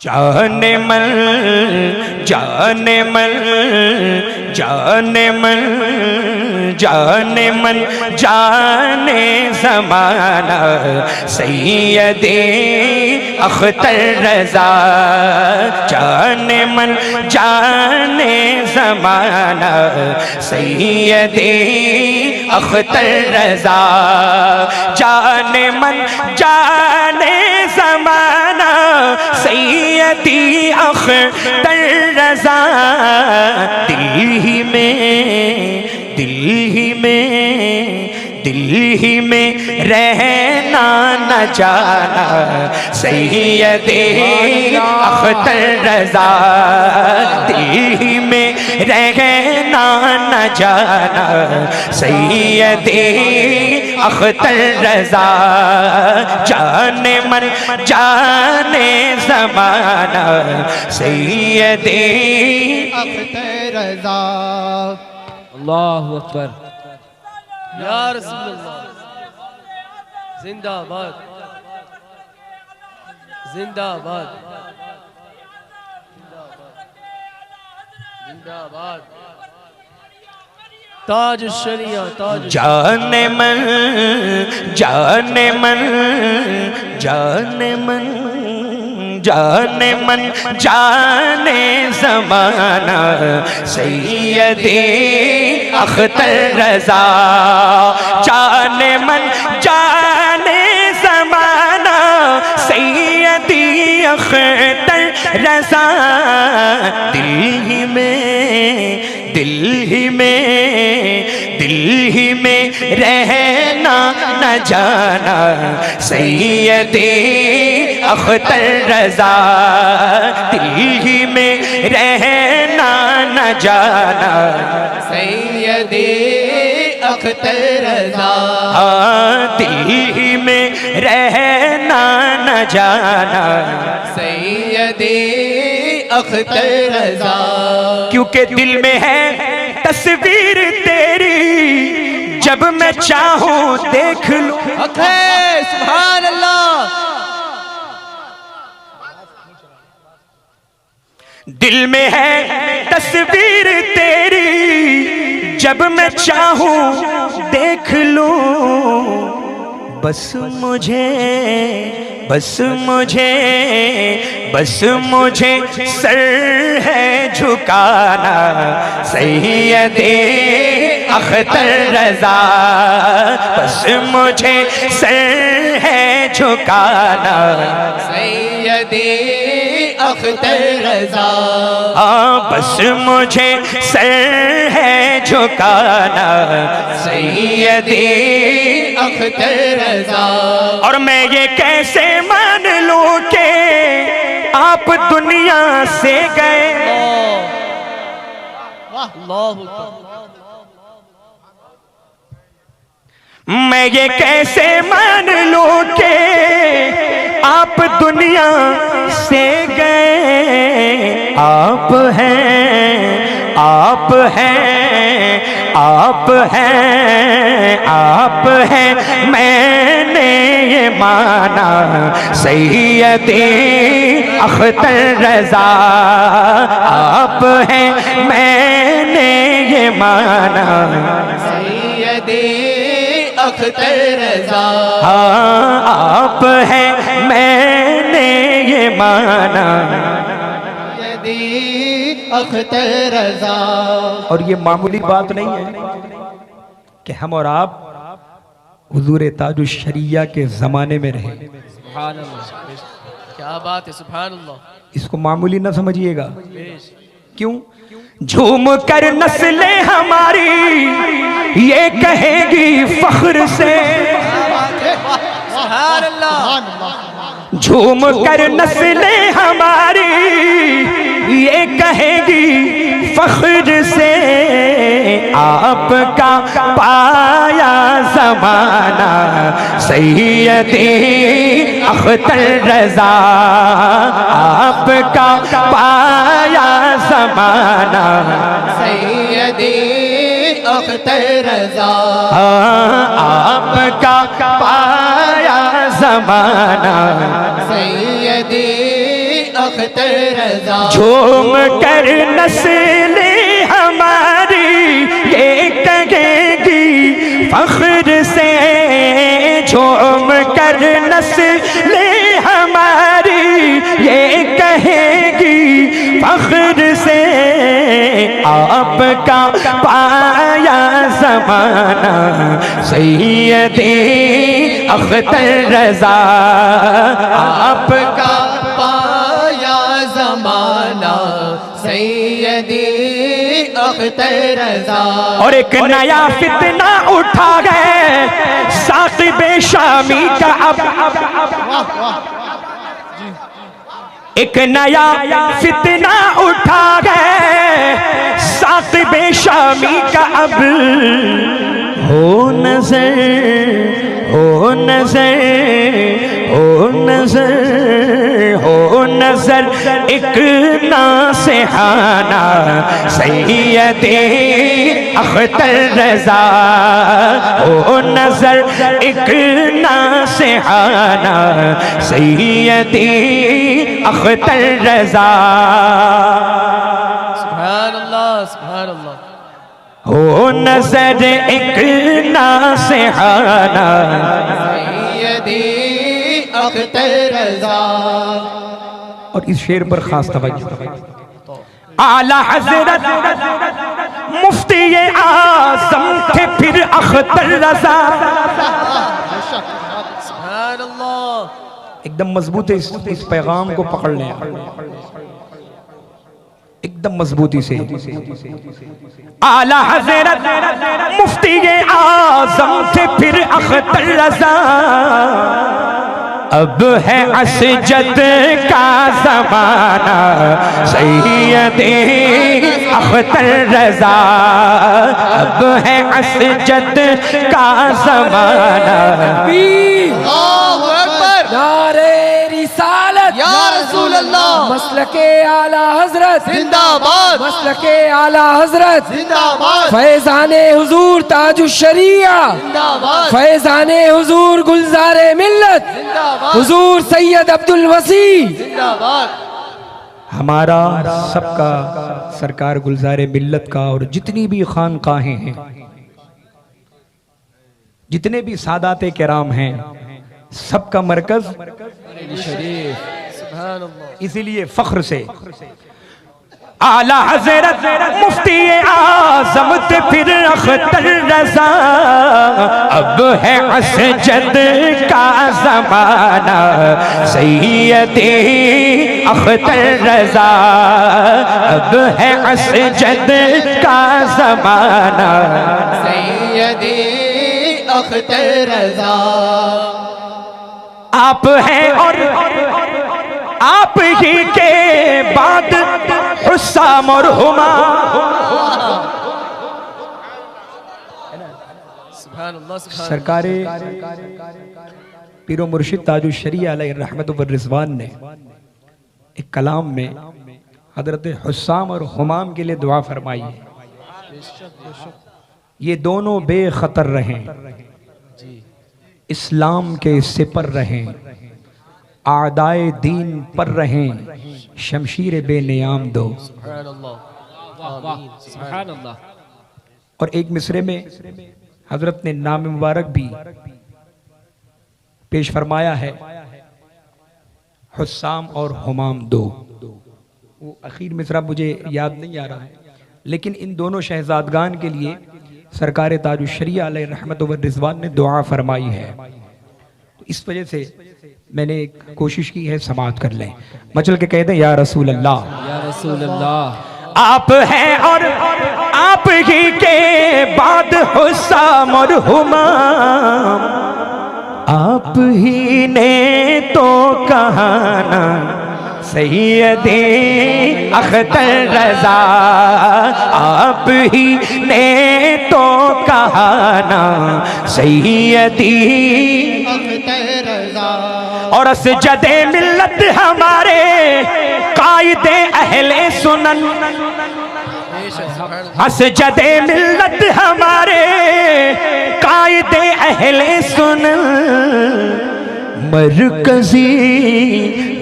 जाने मन जाने मन जाने मन जाने मन जाने ज़माना सैयदे अख्तर रज़ा। जाने मन जाने ज़माना सैयदे अख्तर रज़ा। जाने मन जाने ज़माना सैयदी अख्तर रज़ा। दिल ही में रहना न जाना सैयदे अख्तर रज़ा। दिल ही में रहना न जाना सैयदे अख्तर रज़ा। जाने मन जाने ज़माना सैयदे अख्तर रज़ा। अल्लाहु अकबर या रसूलुल्लाह। जिंदाबाद जिंदाबाद जिंदाबाद। ताज शरिया ताज। जाने मन जाने मन जाने मन जाने मन जाने ज़माना सैयदे अख्तर रज़ा। जाने मन जाने ज़माना सैयदी अख्तर रज़ा। दिल ही में रहना न जाना सैयदे अख्तर रज़ा। दिल ही में रहना न जाना सैयदे अख्तर रज़ा। दिल ही में रहना न जाना सैयदे अख्तर रज़ा। क्योंकि दिल में है तस्वीर तेरी, जब मैं चाहूं देख लूं। सुभान अल्लाह। दिल में है तस्वीर तेरी, जब मैं चाहूं देख लूं। बस मुझे सर है झुकाना सैयदे अख्तर रज़ा। बस मुझे सर है झुकाना सैयदे अख्तर रज़ा। बस मुझे सर है झुकाना सैयदे अख्तर रज़ा। और मैं ये कैसे मान लूं कि आप दुनिया से गए। मैं ये कैसे मान लूं कि आप दुनिया से गए। आप हैं आप हैं आप हैं आप हैं मैंने ये माना सैयदे अख्तर रज़ा। आप हैं मैंने ये माना सैयदे अख्तर रज़ा। आप हैं मैंने ये माना सैयदे अख्तर रज़ा। और ये मामूली बात नहीं है कि हम और आप हुजूर ताजुश शरिया के ज़माने में रहे। सुभान अल्लाह, क्या बात है। सुभान अल्लाह। इसको मामूली ना समझिएगा। क्यों? झूम कर नस्लें हमारी ये कहेगी फख्र से। सुभान अल्लाह। झूम कर नस्लें हमारी ये कहेगी फख्र से। आपका पाया ज़माना सैयदे अख्तर रज़ा। आपका पाया ज़माना सैयदे अख्तर रज़ा। आपका पाया ज़माना सैयदे अख्तर रज़ा। झूम कर नस्ल हमारी ये कहेगी फख्र से, झूम कर नस्ल हमारी ये कहेगी फख्र से, आपका पाया ज़माना सैयदे अख्तर रज़ा, आपका पाया ज़माना सैयदी अख्तर रज़ा। और एक नया फितना उठा गए साक़िबे शामी का अब, एक नया फितना उठा गए साक़िबे शामी का अब, हो नज़र हो नज़र हो नज़र हो नज़र एक नासिहाना सैयदे अख्तर रज़ा, हो नज़र एक नासिहाना सैयदे अख्तर रज़ा। सुभान अल्लाह, सुभान अल्लाह। हो नज़र एक नासिहाना सैयदी अख्तर रज़ा। और इस शेर पर खास तवज्जो, आला हज़रत मुफ्ती आज़म थे फिर अख्तर रज़ा। सुभान अल्लाह। एकदम मजबूत है, इस पैगाम को पकड़ लें एकदम मजबूती से। आला हज़रत मुफ्ती आज़म थे फिर अख्तर रज़ा, अब है असजद का ज़माना सैयदे अख्तर रज़ा, अब है असजद का ज़माना। अल्लाहु अकबर। नारे रिसालत या रसूल अल्लाह। मसलके आला हजरत जिंदाबाद। मसलके आला हजरत जिंदाबाद। फैजाने हुजूर ताजुश शरिया, जिंदाबाद। फैजाने हुजूर गुलजारे मिल्लत, जिंदाबाद। हुजूर सैयद अब्दुल वसी। जिंदाबाद। हमारा सबका सरकार गुलजारे मिल्लत का और जितनी भी खानकाहें हैं, जितने भी सादाते किराम हैं, सबका मरकज सुभान अल्लाह। इसीलिए फख्र से आला हज़रत मुफ्ती आज़म थे फिर अख्तर रज़ा, अब है असजद का ज़माना सैयदे अख्तर रज़ा, अब है असजद का ज़माना सैयदी अख्तर रज़ा। आप हैं और आप ही के बाद हुस्साम और हुमाम। सुभान अल्लाह, सुभान सरकारे पीरो मुर्शिद ताजुश शरिया अलैहि रहमत व रिज़वान ने एक कलाम में हजरत हुस्साम और हुमाम के लिए दुआ फरमाई है, ये दोनों बेखतर रहें, इस्लाम के सिपर रहें, आदाए दीन पर रहें, शमशीर बेनियाम दो। सुभान अल्लाह, आमीन, सुभान अल्लाह। और एक मिसरे में हजरत ने नाम मुबारक भी पेश फरमाया है, हुस्साम और हुमाम दो। वो आखिर मिसरा मुझे याद नहीं आ रहा है, लेकिन इन दोनों शहजादगान के लिए सरकार ताजुश शरिया अलैहि रहमत व रिज़वान ने दुआ फरमाई है। तो इस वजह से मैंने कोशिश की है समाअत कर लें, मचल के कह दें या रसूल अल्लाह, या रसूल अल्लाह। आप हैं और आप ही के बाद हुस्साम और हुमाम, आप ही ने तो कहाना सैयदे अख्तर रज़ा, आप ही ने तो कहाना सैयदी अख्तर रज़ा। और असजदे मिल्लत हमारे कायदे अहले सुनन, असजदे मिल्लत हमारे कायदे अहले सुनन, मरकजी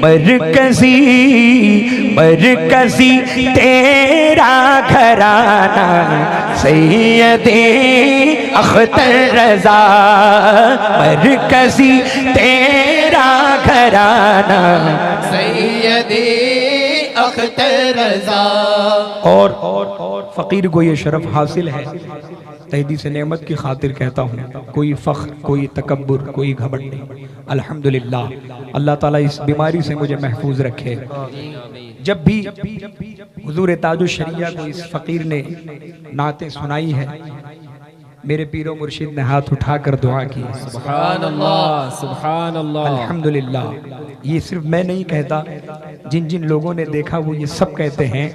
मरकजी मरकजी तेरा घराना सैयदे अख्तर रजा, मरकजी तेरा घराना सैयदी अख्तर रजा। और फ़कीर को ये शरफ हासिल है, तहदी से नेमत की खातिर कहता हूँ, कोई फ़ख्र कोई तकब्बुर कोई घमंड नहीं। अल्हम्दुलिल्लाह, अल्लाह ताला इस बीमारी से मुझे महफूज रखे। जब भी हुजूर ताजुश शरिया को इस फ़कीर ने नाते सुनाई है, मेरे पीरो मुर्शिद ने हाथ उठाकर दुआ की। सुभान अल्लाह, सुभान अल्लाह। अल्हम्दुलिल्लाह, ये सिर्फ मैं नहीं कहता, जिन जिन लोगों ने देखा वो ये सब कहते हैं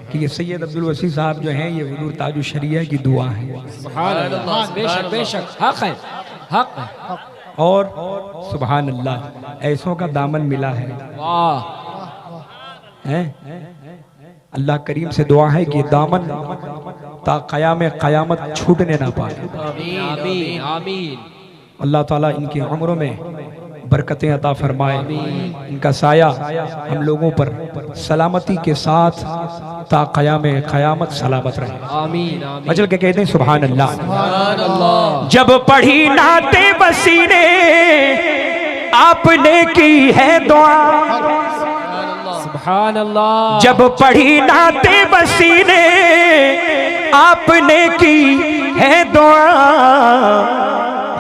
कि ये सैयद अब्दुल वसी साहब जो हैं ये हुजूर ताजुश शरिया की दुआ है। सुभान अल्लाह, बेशक बेशक हक है, हक है। और सुभान अल्लाह, ऐसों का दामन मिला है। वाह, हैं? अल्लाह करीम से दुआ है कि ये दामन ता क़याम क़यामत छूटने ना पाए। आमीन आमीन। अल्लाह ताला इनकी उम्रों में बरकतें अता फरमाए, इनका साया हम लोगों पर सलामती के साथ ता क़याम क़यामत सलामत रहे। आमीन आमीन। मचल के कहते हैं सुभान अल्लाह। सुभान अल्लाह। जब पढ़ी नाते बसी ने आपने की है दुआ, सुभान अल्लाह। जब पढ़ी नाते बसी ने आपने की है दुआ,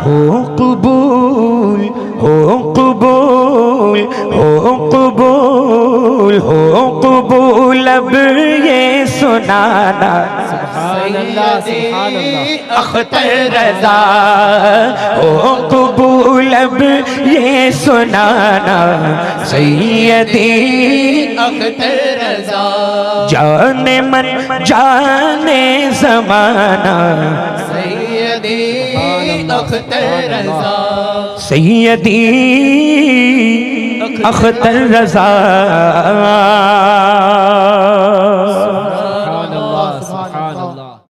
हो कबूल हो कबूल हो कबूल हो कबूल अब ये सुनाना सुभान अल्लाह, सुभान अल्लाह। अख्तर रजा, हो कबूल अब ये सुनाना सैयदी अख्तर रजा। जाने मन जाने जमाना सैयदी अख्तर रजा। सैयदी अख्तर रजा,